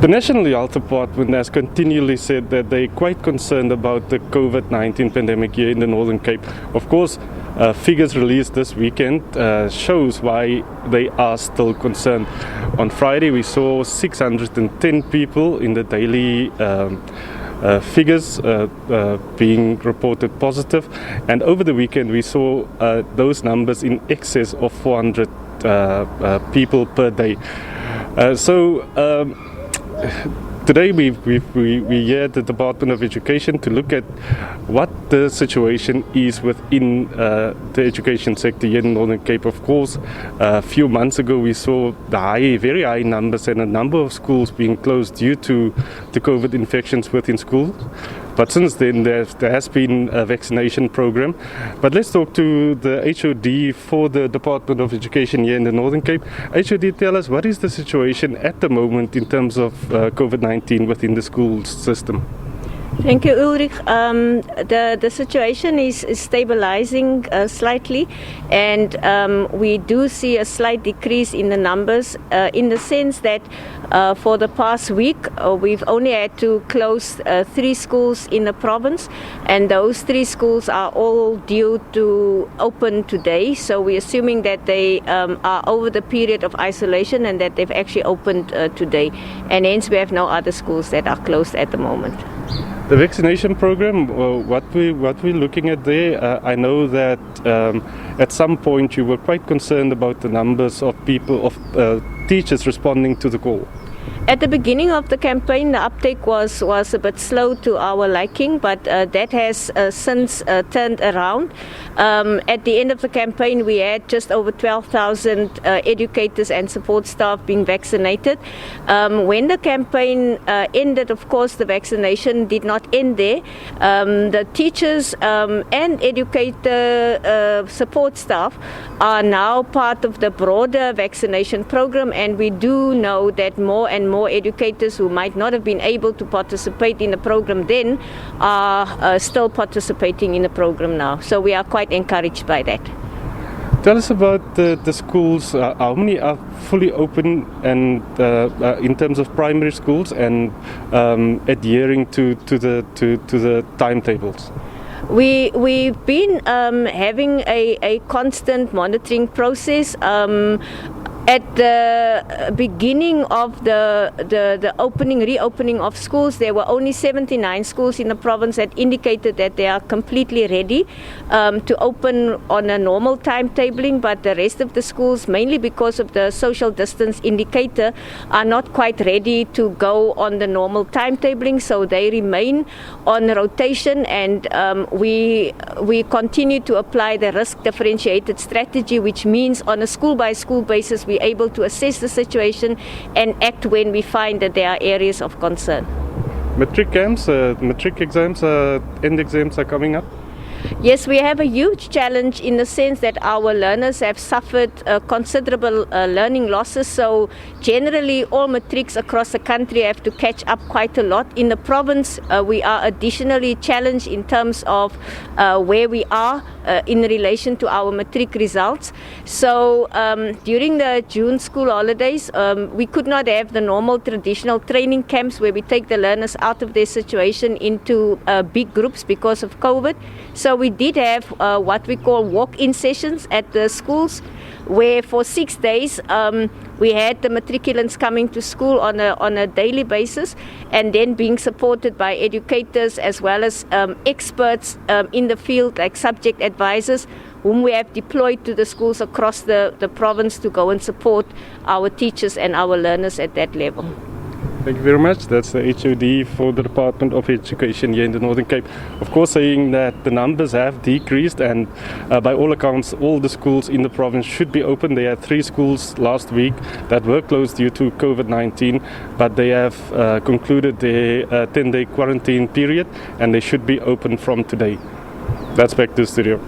The National Health Department has continually said that they're quite concerned about the COVID-19 pandemic here in the Northern Cape. Of course, figures released this weekend shows why they are still concerned. On Friday, we saw 610 people in the daily figures being reported positive, and over the weekend we saw those numbers in excess of 400 people per day. Today we're here at the Department of Education to look at what the situation is within the education sector here in Northern Cape. Of course, a few months ago we saw the very high numbers and a number of schools being closed due to the COVID infections within schools. But since then there has been a vaccination program. But let's talk to the HOD for the Department of Education here in the Northern Cape. HOD, tell us, what is the situation at the moment in terms of COVID-19 within the school system? Thank you, Ulrich. The situation is stabilizing slightly, and we do see a slight decrease in the numbers in the sense that for the past week we've only had to close 3 schools in the province, and those 3 schools are all due to open today. So we're assuming that they are over the period of isolation and that they've actually opened today, and hence we have no other schools that are closed at the moment. The vaccination program, what we're looking at there, I know that at some point you were quite concerned about the numbers of teachers responding to the call. At the beginning of the campaign, the uptake was a bit slow to our liking, but that has since turned around. At the end of the campaign, we had just over 12,000 educators and support staff being vaccinated. When the campaign ended, of course, the vaccination did not end there. The teachers and educator support staff are now part of the broader vaccination program, and we do know that more and more educators who might not have been able to participate in the program then are still participating in the program now. So we are quite encouraged by that. Tell us about the schools. How many are fully open, and in terms of primary schools, and adhering to the timetables? We've been having a constant monitoring process. At the beginning of the reopening of schools, there were only 79 schools in the province that indicated that they are completely ready to open on a normal timetabling, but the rest of the schools, mainly because of the social distance indicator, are not quite ready to go on the normal timetabling, so they remain on rotation, and we continue to apply the risk differentiated strategy, which means on a school by school basis we're able to assess the situation and act when we find that there are areas of concern. Matric exams, end exams are coming up. Yes, we have a huge challenge in the sense that our learners have suffered considerable learning losses. So generally all matrics across the country have to catch up quite a lot. In the province, we are additionally challenged in terms of where we are in relation to our matric results. So during the June school holidays, we could not have the normal traditional training camps where we take the learners out of their situation into big groups because of COVID. So we did have what we call walk-in sessions at the schools, where for 6 days we had the matriculants coming to school on a daily basis, and then being supported by educators as well as experts in the field, like subject advisors, whom we have deployed to the schools across the province to go and support our teachers and our learners at that level. Thank you very much. That's the HOD for the Department of Education here in the Northern Cape. Of course, saying that the numbers have decreased, and by all accounts, all the schools in the province should be open. They had 3 schools last week that were closed due to COVID-19, but they have concluded their 10-day quarantine period, and they should be open from today. That's back to the studio.